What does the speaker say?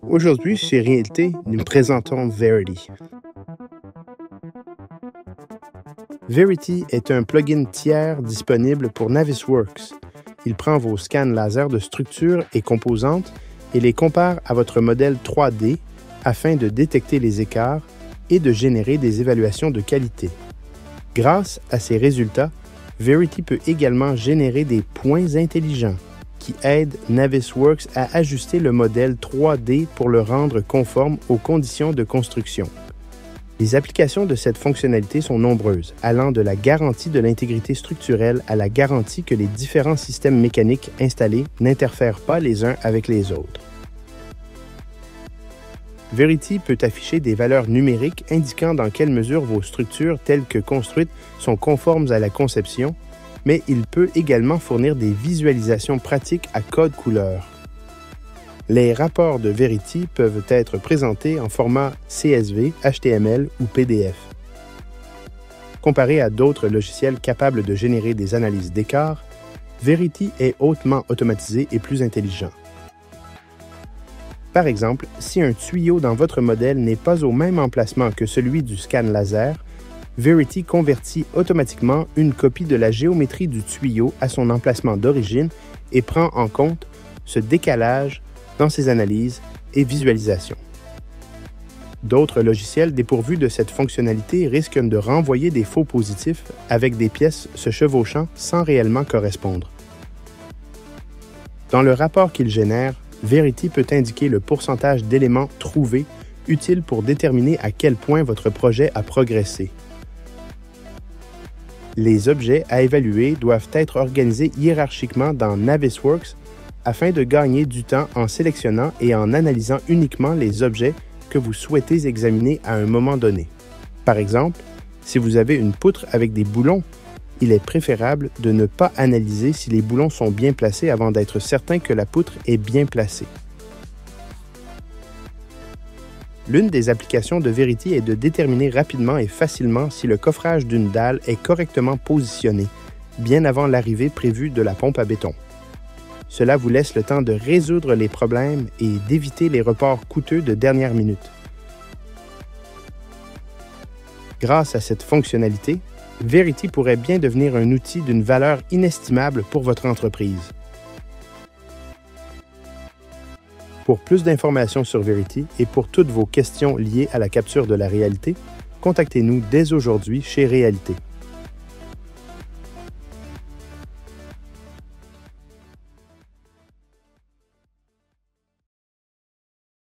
Aujourd'hui, chez Réalité, nous présentons Verity. Verity est un plugin tiers disponible pour Navisworks. Il prend vos scans laser de structures et composantes et les compare à votre modèle 3D afin de détecter les écarts et de générer des évaluations de qualité. Grâce à ces résultats, Verity peut également générer des points intelligents qui aident Navisworks à ajuster le modèle 3D pour le rendre conforme aux conditions de construction. Les applications de cette fonctionnalité sont nombreuses, allant de la garantie de l'intégrité structurelle à la garantie que les différents systèmes mécaniques installés n'interfèrent pas les uns avec les autres. Verity peut afficher des valeurs numériques indiquant dans quelle mesure vos structures telles que construites sont conformes à la conception, mais il peut également fournir des visualisations pratiques à code couleur. Les rapports de Verity peuvent être présentés en format CSV, HTML ou PDF. Comparé à d'autres logiciels capables de générer des analyses d'écart, Verity est hautement automatisé et plus intelligent. Par exemple, si un tuyau dans votre modèle n'est pas au même emplacement que celui du scan laser, Verity convertit automatiquement une copie de la géométrie du tuyau à son emplacement d'origine et prend en compte ce décalage dans ses analyses et visualisations. D'autres logiciels dépourvus de cette fonctionnalité risquent de renvoyer des faux positifs avec des pièces se chevauchant sans réellement correspondre. Dans le rapport qu'il génère, Verity peut indiquer le pourcentage d'éléments trouvés utiles pour déterminer à quel point votre projet a progressé. Les objets à évaluer doivent être organisés hiérarchiquement dans Navisworks afin de gagner du temps en sélectionnant et en analysant uniquement les objets que vous souhaitez examiner à un moment donné. Par exemple, si vous avez une poutre avec des boulons, il est préférable de ne pas analyser si les boulons sont bien placés avant d'être certain que la poutre est bien placée. L'une des applications de Verity est de déterminer rapidement et facilement si le coffrage d'une dalle est correctement positionné, bien avant l'arrivée prévue de la pompe à béton. Cela vous laisse le temps de résoudre les problèmes et d'éviter les reports coûteux de dernière minute. Grâce à cette fonctionnalité, Verity pourrait bien devenir un outil d'une valeur inestimable pour votre entreprise. Pour plus d'informations sur Verity et pour toutes vos questions liées à la capture de la réalité, contactez-nous dès aujourd'hui chez Réalité.